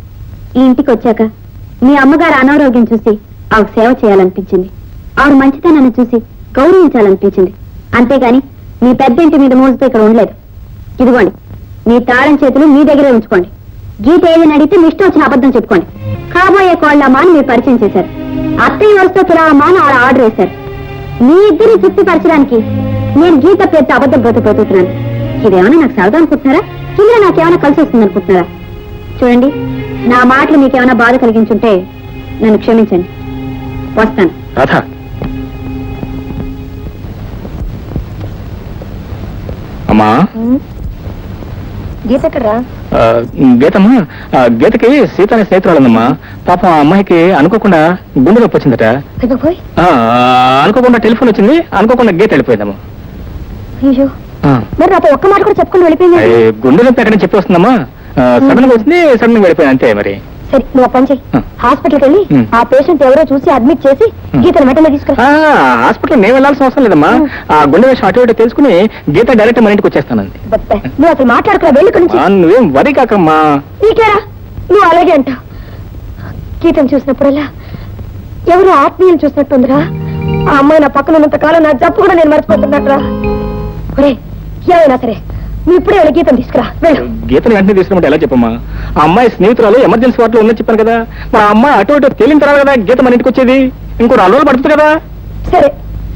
ఈ ఇంటికి వచ్చాక మీ అమ్మగారు అనారోగ్యం చూసి ఆవిడ సేవ చేయాలనిపించింది. ఆవిడ మంచితనాన్ని చూసి గౌరవించాలనిపించింది. అంతేగాని మీ పెద్ద ఇంటి మీద మోజుతో ఇక్కడ ఉండలేదు. ఇదిగోండి, మీ తాళం చేతులు మీ దగ్గరే ఉంచుకోండి. గీత ఏదైనా అడిగితే మీ ఇష్టం వచ్చిన అబద్ధం చెప్పుకోండి. కాబోయే కోళ్ళమ్మా అని మీరు పరిచయం చేశారు. అత్తయ్య వరుసతో తులామా అని ఆవిడ ఆర్డర్ వేశారు. మీ ఇద్దరిని తృప్తిపరచడానికి నేను గీత పేరుతో అబద్ధం పోతున్నాను. ఇదేమైనా నాకు సరదా అనుకుంటున్నారా? ఇందులో నాకేమైనా కలిసి వస్తుంది అనుకుంటున్నారా? చూడండి, నా మాటలు మీకేమైనా బాధ కలిగించుంటే నన్ను క్షమించండి. వస్తాను. రాధా, అమ్మా. గీత ఎక్కడరా? గీతమ్మా, గీతకి సీత అనే స్నేహితురాలుందమ్మా. పాపం ఆ అమ్మాయికి అనుకోకుండా గుండె నొప్పి వచ్చిందట. పోయి అనుకోకుండా టెలిఫోన్ వచ్చింది, అనుకోకుండా గీత వెళ్ళిపోయిందమ్మా. అయ్యో, మరి నాతో ఒక్క మాట కూడా చెప్పుకుని వెళ్ళిపోయింది. గుండె నొప్పి ఎక్కడి నుంచి చెప్పి వస్తుందమ్మా. సడన్ గా వచ్చింది, సడన్ గా వెళ్ళిపోయింది, అంతే. మరి సరే, నువ్వు పని చెయ్యి. హాస్పిటల్కి వెళ్ళి ఆ పేషెంట్ ఎవరో చూసి అడ్మిట్ చేసి గీతను వెంటనే తీసుకురా. హాస్పిటల్ నేను వెళ్ళాల్సిన అవసరం లేదమ్మా. ఆ గుండె విషయం అటు ఇటు తెలుసుకుని గీత డైరెక్ట్ మన ఇంటికి వచ్చేస్తానండి. నువ్వు అసలు మాట్లాడుకున్నా, వెళ్ళి నుంచి. నువ్వేం వరి కాకమ్మా. నీకేరా, నువ్వు అలాగే అంటావు. గీతను చూసినప్పుడల్లా ఎవరు ఆత్మీయం చూసినట్టుందిరా. ఆ అమ్మాయి నా పక్కన ఉన్నంత కాలం నా జబ్బు కూడా నేను మర్చిపోతున్నట్రా. ఒరే, ఏమైనా సరే నువ్వు ఇప్పుడే వెళ్ళి గీతను తీసుకురా, వెళ్ళు. గీతను వెంటనే తీసుకున్నట్టు ఎలా చెప్పమ్మా? ఆ అమ్మాయి స్నేహితురాలు ఎమర్జెన్సీ వార్డులో ఉందని చెప్పాను కదా. మరి ఆ అమ్మాయి అటు ఇటు తేలిన తర్వాత కదా గీత మన ఇంటికి వచ్చేది. ఇంకో 4 రోజులు పడుతుంది కదా. సరే,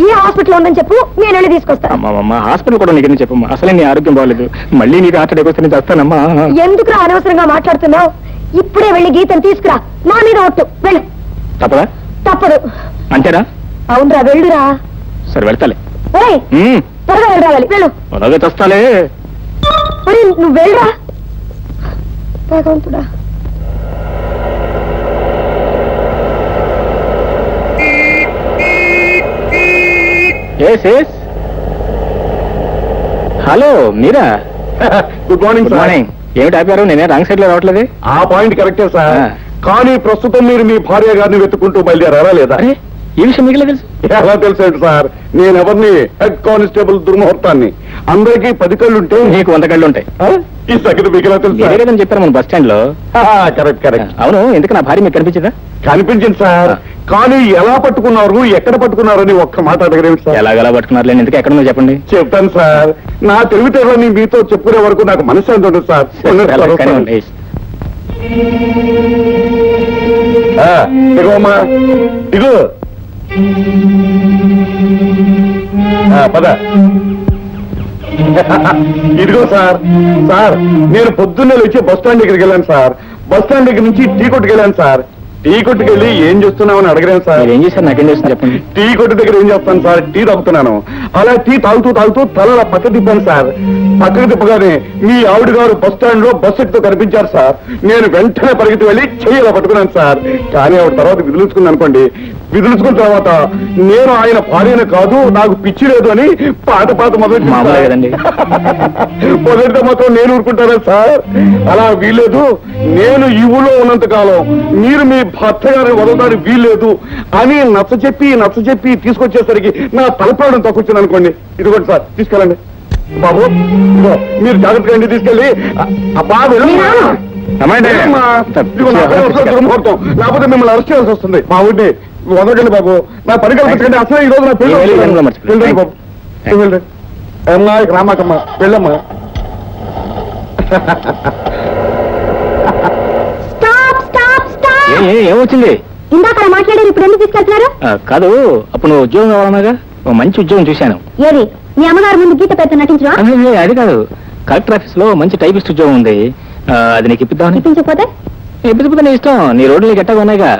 ఈ హాస్పిటల్ ఉందని చెప్పు, నేను వెళ్ళి తీసుకొస్తాను. అమ్మా హాస్పిటల్ కూడా నీకు చెప్పమ్మా, అసలే నీ ఆరోగ్యం బాగాలేదు, మళ్ళీ నీకు హార్ట్ అటాక్ వస్తే నేను చేస్తానమ్మా. ఎందుకురా అనవసరంగా మాట్లాడుతున్నావు? ఇప్పుడే వెళ్ళి గీతను తీసుకురా, నా మీద ఒట్టు. వెళ్ళు. తప్పదా? తప్పదు. అంతేనా? అవునరా, వెళ్ళురా. సరే వెళ్తాలే. ఓయ్, త్వరగా వెళ్ళాలి. వెళ్ళు. అలాగే తెస్తాలే. మరి నువ్వు వెళ్ళరా. భగవంతుడా. హలో మీరా? Good morning sir. మార్నింగ్. ఏమిటి ఆపారు? నేనే రాంగ్ సైడ్ లో రావట్లేదు. ఆ పాయింట్ కరెక్టే సార్. కానీ ప్రస్తుతం మీరు మీ భార్య గారిని వెతుకుంటూ బయలుదేరారా లేదా? అరే ఈ విషయం మీకు తెలుసు? ఎలా తెలిసేంటి సార్? నేను ఎవరిని? హెడ్ కానిస్టేబుల్ దుర్ముహూర్తాన్ని. అందరికీ 10 కళ్ళుంటే నీకు 100 కళ్ళు ఉంటాయి. ఈ సంగతి మీకు ఎలా తెలుసు? లేదని చెప్పారు మన బస్ స్టాండ్ లో. Correct correct. అవును, ఎందుకు నా భార్య మీకు కనిపించదా? కనిపించింది సార్. కానీ ఎలా పట్టుకున్నారు, ఎక్కడ పట్టుకున్నారు అని ఒక్క మాట అడగలేదు సార్. ఎలాగలా పట్టుకున్నారు? ఎందుకు ఎక్కడుందో చెప్పండి. చెప్తాను సార్. నా తెలివితేటలని మీతో చెప్పుకునే వరకు నాకు మనశ్శాంతి ఉండదు సార్. కానివ్వండి. ఇగోమ్మా, ఇగో పద. ఇదిగో సార్. సార్, నేను పొద్దున్నే వచ్చి బస్ స్టాండ్ దగ్గరికి వెళ్ళాను సార్. బస్ స్టాండ్ దగ్గర నుంచి టీ కొట్టుకు వెళ్ళాను సార్. టీ కొట్టుకు వెళ్ళి ఏం చేస్తున్నామని అడగలేను సార్. ఏం చేశారు? నాకేం చేస్తాను చెప్పండి. టీ కొట్టు దగ్గర ఏం చేస్తాను సార్? టీ తాగుతున్నాను. అలా టీ తాగుతూ తాగుతూ తల పక్క తిప్పాను సార్. పక్కకు తిప్పగానే మీ ఆవిడ గారు బస్ స్టాండ్ లో బస్ ఎక్కుతూ కనిపించారు సార్. నేను వెంటనే పరిగెత్తి వెళ్ళి చెయ్యిలా పట్టుకున్నాను సార్. కానీ ఆవిడ తర్వాత విదిలించుకుంది అనుకోండి. విదిలించుకున్న తర్వాత నేను ఆయన భార్యను కాదు, నాకు పిచ్చి లేదు అని పాత మొదటి మామూలే కదండి. మొదటితో మాత్రం నేను ఊరుకుంటానా సార్? అలా వీల్లేదు. నేను ఈ ఊళ్ళో ఉన్నంత కాలం మీరు మీ భర్త గారిని వదలడానికి వీల్లేదు అని నచ్చ చెప్పి తీసుకొచ్చేసరికి నా తలపడం తక్కువచ్చింది అనుకోండి. ఇదిగోండి సార్, తీసుకెళ్ళండి బాబు. ఇదిగో మీరు జాగ్రత్తగా ఇంటికి తీసుకెళ్ళి అబ్బా దుర్ముహూర్తం, లేకపోతే మిమ్మల్ని అరెస్ట్ చేయాల్సి వస్తుంది. మా ఊరిని వదలకండి బాబు. నా పని కల్పించండి. అసలు ఈ రోజు నా పెళ్లి. వెళ్ళండి బాబు, వెళ్ళండి. అమ్మా రామాకమ్మా, వెళ్ళమ్మా. ఏమొచ్చింది? ఇందాక మాట్లాడారు, ఇప్పుడు ఎందుకు తీసుకెళ్తున్నారు? కాదు, అప్పుడు నువ్వు ఉద్యోగం కావాలన్నాగా, ఓ మంచి ఉద్యోగం చూశాను. ఏది? మీ అమ్మగారు ముందు గీత పెద్ద నటించరా? అది కాదు, కలెక్టర్ ఆఫీస్ లో మంచి టైపిస్ట్ ఉద్యోగం ఉంది. అది నీకు ఇప్పిద్దామని. ఇప్పించకపోతే? ఇప్పించకపోతే నీ ఇష్టం. నీ రోడ్లు గట్టగా ఉన్నాయిగా.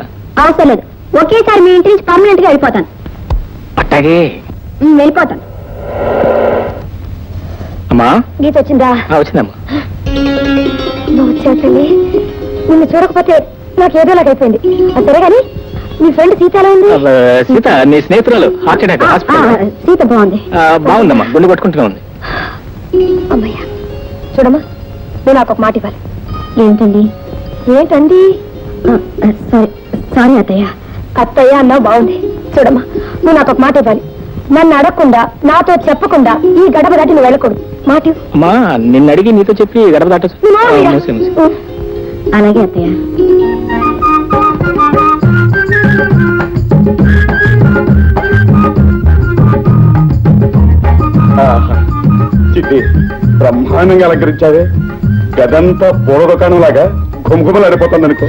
అవసరం లేదు. ఒకేసారి మీ ఇంటి నుంచి పర్మనెంట్ గా వెళ్ళిపోతాను. అట్టాగే వెళ్ళిపోతాను. అమ్మా గీత వచ్చిందా? వచ్చిందమ్మా. నువ్వు వచ్చావు తల్లి. నిన్ను చూడకపోతే నాకు ఏదోలాగైపోయింది. సరే కానీ మీ ఫ్రెండ్ సీత ఎలా ఉంది? సీత నీ స్నేహితురాలు హార్ట్ అటాక్ హాస్పిటల్. సీత బాగుంది. బాగుందమ్మా, గుండె కొట్టుకుంటూనే ఉంది. అమ్మయ్యా, చూడమ్మా, నువ్వు నాకు ఒక మాట ఇవ్వాలి. ఏంటండి? ఏంటండి? సారీ అత్తయ్య. అత్తయ్య అన్నా బాగుంది. చూడమ్మా, నువ్వు నాకు ఒక మాట ఇవ్వాలి. నన్ను అడగకుండా, నాతో చెప్పకుండా ఈ గడప దాటి నువ్వు వెళ్ళకూడదు. మాట ఇవ్వు. అమ్మా, నిన్ను అడిగి నీతో చెప్పి గడప దాటచ్చు. అలాగే అత్తయ్య. చిట్టి, బ్రహ్మాండంగా అలంకరించావే. గదంతా పూల దుకాణం లాగా గుమగుమలు ఆడిపోతుంది అనుకో.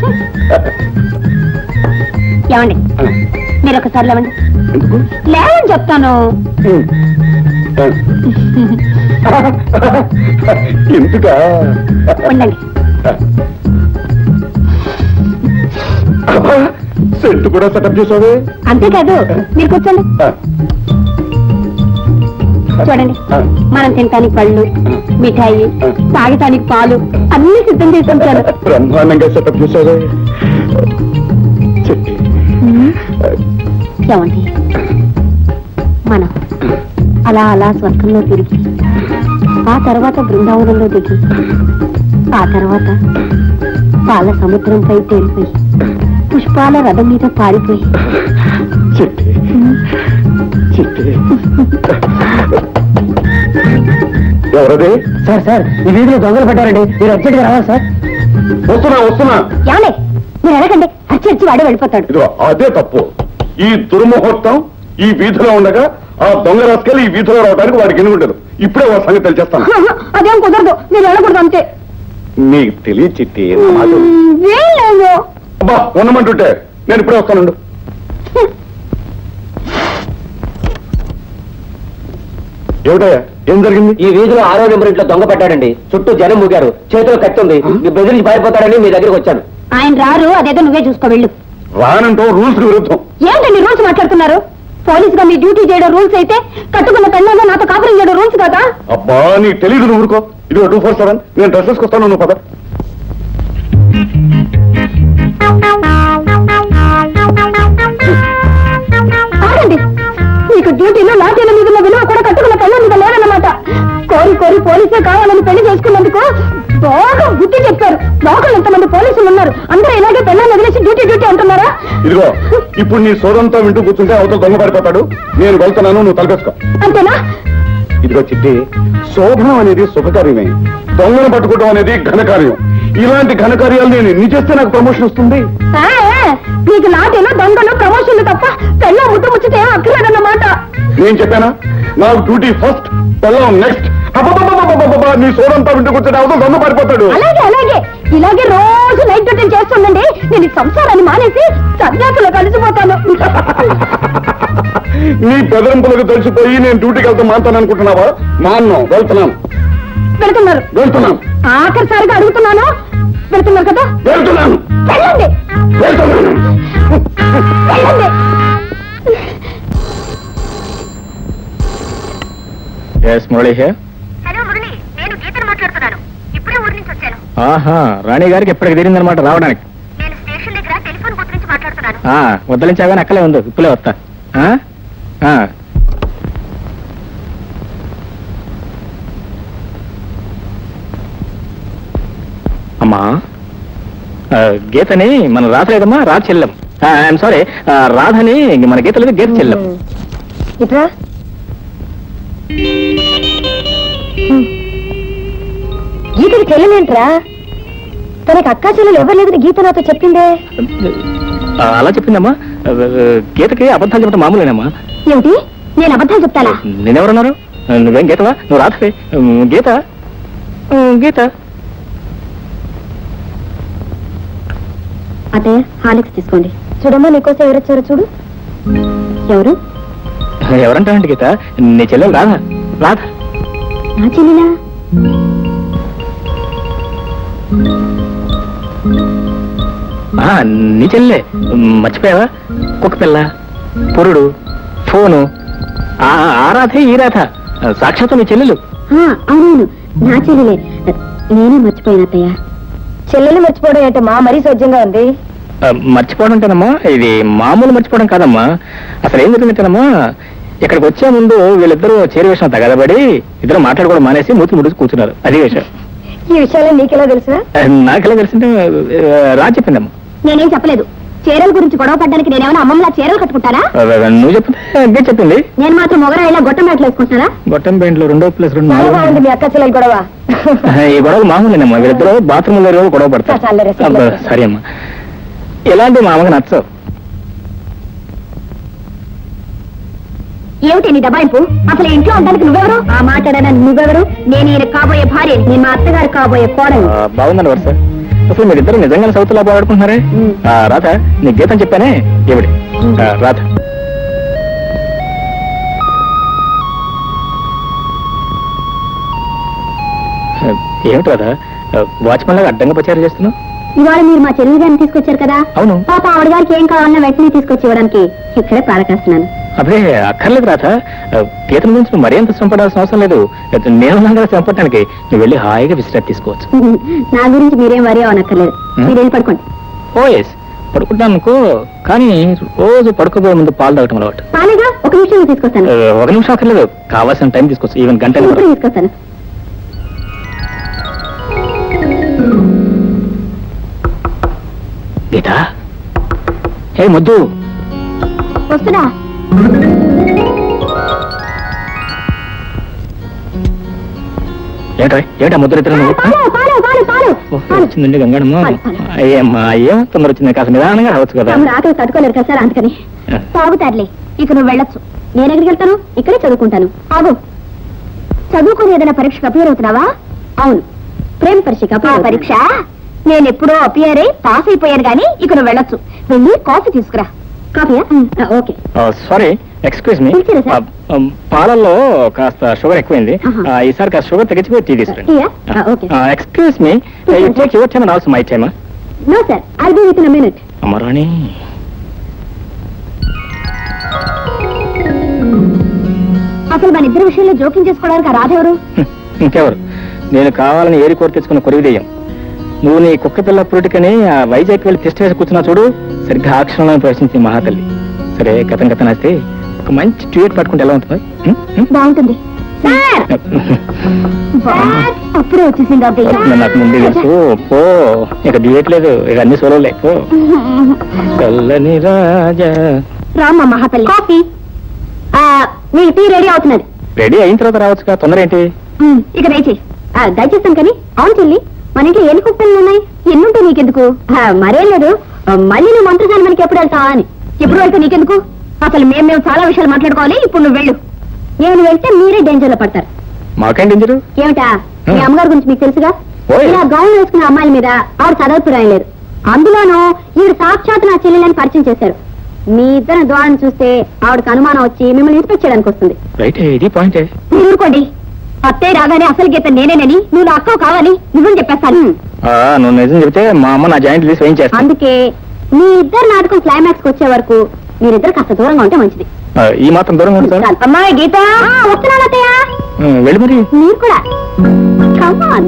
ఏమండి, మీరు ఒకసారి లేవండి. ఎందుకు? లేవని చెప్తాను. ఎందుకా? ఉండండి. సెట్ కూడా సెటప్ చేసావే. అంతేకాదు, మీరు కూర్చోండి. చూడండి, మనం తినటానికి పళ్ళు, మిఠాయి, తాగటానికి పాలు అన్ని సిద్ధం చేసి ఉంచాను. బ్రహ్మాండంగా సెటప్ చేసావే. ఏమండి, మనం అలా అలా స్వర్గంలో తిరిగి, ఆ తర్వాత బృందావనంలో దిగి, ఆ తర్వాత పాల సముద్రంపై తేలిపోయి, పుష్పాల రథం మీద పారిపోయి. ఎవరది? సార్ ఈ వీధిలో దొంగలు పడ్డారండి, మీరు అర్జెంట్గా రావాలి సార్. వస్తున్నా. ఏమండి, మీరు అడగండి, అచ్చి వాడే వెళ్ళిపోతాడు. ఇదిగో అదే తప్పు. ఈ దుర్ముహూర్తం ఈ వీధిలో ఉండగా ఆ దొంగ రాసుకెళ్ళి ఈ వీధిలో రావడానికి వాడికి ఎన్ని ఉండదు. ఇప్పుడే వాడి సంగతి తెలిచేస్తాను. అదేం కుదరదు, మీరు వెళ్ళకూడదు అంతే. నీకు తెలియ చిట్టి. వీళ్ళేమో. అబ్బా, ఉండమంటుంటే నేను ఇప్పుడే వస్తానుండు. ఏమిటయ్యా ఏం జరిగింది? ఈ వీధిలో 6వ నెంబర్ ఇంట్లో దొంగ పట్టాడండి. చుట్టూ జనం ముగారు, చేతిలో కత్తి ఉంది. మీ బెదిరించి పారిపోతాడని మీ దగ్గరికి వచ్చాను. ఆయన రారు, అదేదో నువ్వే చూసుకో వెళ్ళు. రానంటూ రూల్స్ కి విరుద్ధం. ఏంటండి రూల్స్ మాట్లాడుతున్నారు? పోలీసుగా మీ డ్యూటీ చేయడం రూల్స్ అయితే కట్టుకున్న పెళ్ళాలో నాతో కాపురం చేయడం రూల్స్ కదా? అబ్బా నీకు తెలీదు, నువ్వు ఊరుకో. ఇది 247, నేను డ్రెస్ వేసుకొస్తాను, నువ్వు పద. ఆగండి, మీకు డ్యూటీలో లాఠీల మీద ఉన్న విలువ కూడా కట్టుకున్న పెళ్ళ మీద లేదన్నమాట. కోరి కోరి పోలీసే కావాలని పెళ్లి చేసుకున్నందుకు బాగా బుద్ధి చెప్పారు. లోకల్ ఎంతమంది పోలీసులు ఉన్నారు, అందరూ ఇలాగే పెళ్ళాన్ని వదిలేసి డ్యూటీ డ్యూటీ అంటున్నారా? ఇదిగో ఇప్పుడు నీ సోదంతా వింటూ కూర్చుంటే అవతల దొంగ పడిపోతాడు. నేను వెళ్తున్నాను, నువ్వు తలపేసుకో. అంతేనా? ఇదిగో చిట్టి, శోభనం అనేది శుభకార్యమే, దొంగను పట్టుకోవడం అనేది ఘనకార్యం. ఇలాంటి ఘనకార్యాలు నేను ఎన్ని చేస్తే నాకు ప్రమోషన్ వస్తుంది. ఆ, మీకు లాఠీలో దొంగలు ప్రమోషన్లు తప్ప పెళ్ళ ముట్టు ముచ్చితే ఏం అక్కర్లేదన్నమాట. నేను చెప్పానా, నాకు డ్యూటీ ఫస్ట్, పెళ్ళం నెక్స్ట్. నీ సోదంతా వింటూ కూర్చుంటే అవతల దొంగ పడిపోతాడు. అలాగే అలాగే ఇలాగే రోజు నైట్ డ్యూటీ చేస్తుందండి. నేను ఈ సంసారాన్ని మానేసి సన్యాసులో కలిసిపోతాను. నీ బెదరింపులకు తెలిసిపోయి నేను డ్యూటీకి వెళ్తా మానుతాను అనుకుంటున్నావా? మాన్ను, వెళ్తున్నాను. వెళ్తున్నాను. ఆఖరిసారిగా అడుగుతున్నాను, వెళ్తున్నారు కదా? వెళ్తున్నాను. వెళ్ళండి వెళ్తున్నాను. వెళ్ళండి. మురళి హియర్. హలో మురళి, నేను గీతను మాట్లాడుతున్నాను. ఇప్పుడే ఊరి నుంచి వచ్చాను. ఆహా, రాణి గారికి ఎప్పటికి తిరిగిందనమాట రావడానికి. నేను స్టేషన్ దగ్గర టెలిఫోన్ బూత్ నుంచి మాట్లాడుతున్నాను. వద్దలించాగానే అక్కలే ఉంది, ఇప్పులే వస్తా. అమ్మా, గీతని మన రాధ లేదమ్మా, రాధ చెల్లెం. ఐఎమ్ సారీ, రాధని మన గీత లేదు, గీత చెల్లెం. ఇట్రా. గీతకి చెల్లెలేంట్రా? తనకి అక్కా చెల్లెలు ఎవరు లేదని గీత నాతో చెప్పిందే. అలా చెప్పిందమ్మా. గీతకి అబద్ధాలు చెప్పడం మామూలేనమ్మా. ఏమిటి, నేను అబద్ధాలు చెప్తానా? నేనెవరన్నారు? నువ్వేం గీతవా? నువ్వు రాధవే. గీత గీత. అదే హాలిక్స్ తీసుకోండి. చూడమ్మా, నీకోసం ఎవరొచ్చారో చూడు. ఎవరు? ఎవరంటావండి గీత? నీ చెల్లెలు రాధ. రాధ నా చెల్లెలా? నీ చెల్లె. మర్చిపోయావా? కుక్క పిల్ల, పురుడు, ఫోను, ఆ రాధే ఈ రాధ, సాక్షాత్తు నీ చెల్లెలు. అవును, నా చెల్లెలే. నేనే మర్చిపోయిన అత్తయ్య. చెల్లెలు మర్చిపోవడం ఏంటో మా మరీ సోజ్యంగా ఉంది. మర్చిపోవడం అంటేనమ్మా, ఇది మామూలు మర్చిపోవడం కాదమ్మా. అసలు ఏం జరిగిందంటేనమ్మా, ఇక్కడికి వచ్చే ముందు వీళ్ళిద్దరూ చేరి విషయం తగదబడి ఇద్దరు మాట్లాడుకోవడం మానేసి మూతి ముడుచు కూర్చున్నారు. అది విషయం. ఈ విషయాలు నీకెలా తెలుసా? నాకెలా తెలిసింటే రాజు చెప్పిందమ్మా. నేనేం చెప్పలేదు. చీరల గురించి గొడవ పడ్డానికి నేనేమైనా అమ్మమ్మలా చీరలు కట్టుకుంటారా? నువ్వు చెప్తే చెప్పింది. నేను మాత్రం మొగరాయిలా గొట్టం మేటలు వేసుకుంటారా? గొట్టం పెయింట్లో 2+2 మీ అక్క చెల్లెలు గొడవ. ఈ గొడవ మామూలేనమ్మా. వీళ్ళిద్దరూ బాత్రూమ్ లో గొడవ పడతారు. సరే అమ్మా, ఎలాంటి మా అమ్మకి నచ్చవు. ఏమిటి నీ దబాయింపు? అసలు ఇంట్లో ఉండడానికి నువ్వెవరు? ఆ మాట్లాడడానికి నువ్వెవరు? నేను ఈయన కాబోయే భార్య, నేను మా అత్తగారు కాబోయే కోడలు. బాగుందండి వరుస. అసలు మీరిద్దరు నిజంగానే సౌత్లో పోరాడుకుంటున్నారే. రాధ, నీ గీతం చెప్పానే ఏమిటి? రాధ, ఏమిటి రాధ వాచ్మెన్ లాగా అడ్డంగా ప్రచారం చేస్తున్నావు? ఇవాళ మీరు మా చెల్లి గారిని తీసుకొచ్చారు కదా. అవును. పాప ఆవిడ గారికి ఏం కావాలన్నా వెంటనే తీసుకొచ్చి ఇవ్వడానికి ఇక్కడే పారకేస్తున్నాను. అదే అక్కర్లేదు రాధ. గీతం గురించి నువ్వు మరీ అంత శ్రమపడాల్సిన అవసరం లేదు. నేను కదా శ్రమపడటానికి. నువ్వు వెళ్ళి హాయిగా విశ్రాంతి తీసుకోవచ్చు. నా గురించి మీరేం వరీ అవనక్కర్లేదు. మీరేం పడుకోండి. ఓఎస్, పడుకుంటాను అనుకో, కానీ రోజు పడుకోబోయే ముందు పాలు తాగటం అలవాటు. పాలేగా, ఒక నిమిషంలో తీసుకొస్తాను. ఒక నిమిషం అక్కర్లేదు, కావాల్సిన టైం తీసుకోవచ్చు. ఈవెన్ గంట తీసుకొస్తాను. గీత, హే ముద్దు, వస్తున్నా. ఏంటా ముద్ర ఇద్దరు? వచ్చిందండి గంగడమ్మ. అయ్యమ్మా, ఏం తొందర వచ్చింది, కాస్త నిదానంగా రావచ్చు కదా. ఆకలి తట్టుకోలేరు కదా సార్, అందుకని. తాగుతారులే, ఇక నువ్వు వెళ్ళొచ్చు. నేను ఎక్కడికి వెళ్తాను? ఇక్కడే చదువుకుంటాను. ఆగు, చదువుకుని ఏదైనా పరీక్షకు అపియర్ అవుతున్నావా? అవును, ప్రేమ పరీక్ష. నేను ఎప్పుడో అపియర్ అయి పాస్ అయిపోయాను గానీ ఇక నువ్వు వెళ్ళొచ్చు. వెళ్ళి కాఫీ తీసుకురా. కాఫీయా ఓకే సారీ ఎక్స్క్యూజ్ మీ పిలిచారా, సార్? పాలల్లో కాస్త షుగర్ ఎక్కువైంది ఆహా. ఈసారి కాస్త షుగర్ తగ్గించి టీ తీసుకురండి టీయా okay excuse me you take your time and also my time no sir I be with in a minute అమరాణి అసలు మన ఇద్దరి విషయంలో జోక్యం చేసుకోవడానికి ఆ రాధెవరు ఇంకెవరు నేను కావాలని ఏరి కోరి తెచ్చుకున్న కొరివిదెయ్యం నువ్వు నీ కుక్క పిల్ల పురుటికని ఆ వైజాగ్ వెళ్ళి టెస్ట్ వేసి కూర్చున్నా చూడు సరిగ్గా ఆ క్షణంలో ప్రవేశించింది మహాతల్లి సరే కథం కథ నాస్తే ఒక మంచి ట్యూట్ పట్టుకుంటే ఎలా ఉంటుంది బాగుంటుంది సార్ అప్పుడే వచ్చేసింది ఆ దెయ్యం. నాకు ముందే తెలుసు పో ఇక దియట్లేదు ఇక అన్ని సోలలే పో చల్లని రాజా రామ్మ మహాతల్లి కాఫీ మీ టీ రెడీ అవుతున్నది రెడీ అయిన తర్వాత రావచ్చుగా తొందర ఏంటి ఇక దయచేయి దయచేస్తాను కానీ అవును చెల్లి మన ఇంట్లో ఎన్ని కుక్కలు ఉన్నాయి ఎన్నుంటే నీకెందుకు మరేం లేదు మళ్ళీ నువ్వు మంత్రసాని మనకి ఎప్పుడు వెళ్తావా అని ఎప్పుడు వెళ్తే నీకెందుకు అసలు మేము చాలా విషయాలు మాట్లాడుకోవాలి ఇప్పుడు నువ్వు వెళ్ళు నేను వెళ్తే మీరే డేంజర్ లో పడతారు మాకేంటి ఇంజరు ఏమిటా మీ అమ్మగారి గురించి మీకు తెలుసుగా ఓయ్. ఇలా గౌన్ వేసుకున్న అమ్మాయిల మీద ఆవిడ చదవత్తు రాయలేరు అందులోనూ ఈవిడ సాక్షాత్ నా చెల్లెలని పరిచయం చేశారు మీ ఇద్దరు ద్వారం చూస్తే ఆవిడకి అనుమానం వచ్చి మిమ్మల్ని ఇన్స్పెక్ట్ చేయడానికి వస్తుంది రైట్ ఇది పాయింటే మీరు ఊరుకోండి అత్తయ్య రాగానే అసలు గీత నేనేనని నువ్వు నా అక్కవు కావాలి నిజం చెప్పేస్తాను నువ్వు నిజం చెబితే మా అమ్మ నా జాయింట్ తీసి వేయించేస్తాను అందుకే మీ ఇద్దరు నాటకం క్లైమాక్స్ వచ్చే వరకు మీరిద్దరు కాస్త దూరంగా ఉంటే మంచిది ఈ మాత్రం దూరం ఉంటుంది సార్ అమ్మాయి గీత వస్తున్నాను అత్తయ్య వెళ్ళి మరి మీరు కూడా Come on.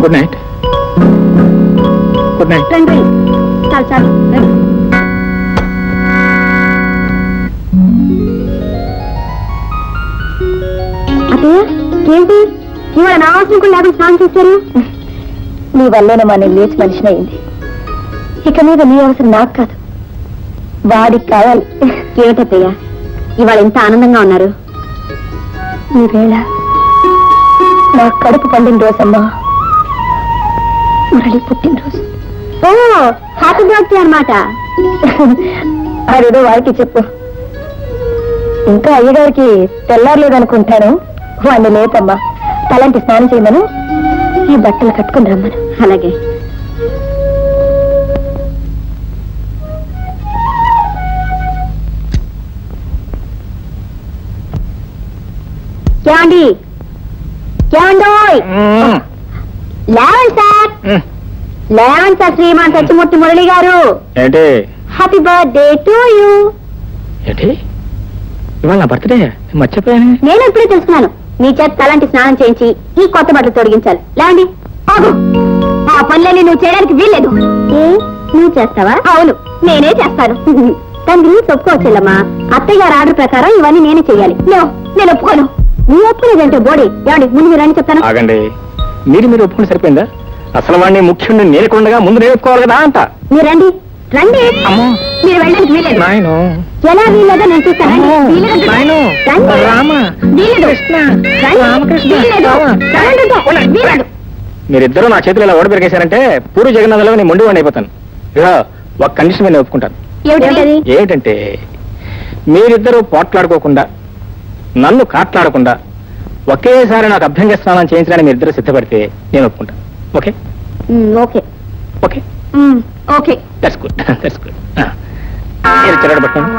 Good night good night రండి చాలు చాలు రండి. అత్తయ్య ఏంటి ఇవాళ నా అవసరం కూడా లేకుండా స్నానం చేశారు నీ వల్లేనమ్మా నేను లేచి మనిషిని అయింది ఇక మీద నీ అవసరం నాకు కాదు వాడికి కావాలి ఏమిటత్తయ్య ఇవాళ ఎంత ఆనందంగా ఉన్నారు ఈ వేళ నా కడుపు పండిన రోజమ్మా మురళి పుట్టినరోజు ఓ హ్యాపీ బర్త్డే అన్నమాట అదేదో వాడికి చెప్పు ఇంకా అయ్యగారికి తెల్లారలేదనుకుంటాను వాడిని లేపమ్మా తలంటి స్నానం చేయమను ఈ బట్టలు కట్టుకుని రమ్మను అలాగే ఏమండి ఏమండోయ్ లేవండి సార్ లేవండి సార్ శ్రీమాన్ సత్యమూర్తి మురళి గారు ఏంటి హ్యాపీ బర్త్డే టు యూ ఏంటి ఇవాళ నా బర్త్డే మర్చిపోయాను నేను ఇప్పుడే తెలుసుకున్నాను మీ చేత తలాంటి స్నానం చేయించి ఈ కొత్త బట్టలు తొడిగించాలి లేవండి ఆగు ఆ పనులన్నీ నువ్వు చేయడానికి వీల్లేదు ఏ నువ్వు చేస్తావా అవును నేనే చేస్తాను దాని గురించి ఒప్పుకోవచ్చులమ్మా అత్తయ్య గారి ఆర్డర్ ప్రకారం ఇవన్నీ నేనే చెయ్యాలి నేను ఒప్పుకోను నీ ఒప్పుకోలేదంటే బోడీ ఏమండి ముందు మీరు అని చెప్తాను ఆగండి మీరు ఒప్పుకుంటే సరిపోయిందా అసలు వాడిని ముఖ్యుడిని నేర్కొండగా ముందు నేర్చుకోవాలి కదా అంట మీరు రండి రండి అమ్మో. మీరు వెళ్ళడానికి వీలేదు నాయను ఎలా వీలేదో నేను చూస్తాను రండి. వీలేదంటే నాయను. రండి. రామ. వీలేదు. కృష్ణ. రండి. రామకృష్ణ. వీలేదు. రామ. రండి అంటే. వీలేదు. మీరిద్దరూ నా చేతులు ఇలా ఓడబెరిగేశారంటే పూరి జగన్నాథంలో నేను మొండి వాడిని అయిపోతాను ఇక ఒక కండిషన్ మీద నేను ఒప్పుకుంటాను ఏమిటది? ఏమిటంటే మీరిద్దరూ పోట్లాడుకోకుండా నన్ను కాట్లాడకుండా ఒకేసారి నాకు అభ్యంగ స్నానం చేయించడానికి మీరిద్దరూ సిద్ధపడితే నేను ఒప్పుకుంటాను okay okay okay okay that's good that's good చెరగడ పట్టుకోండి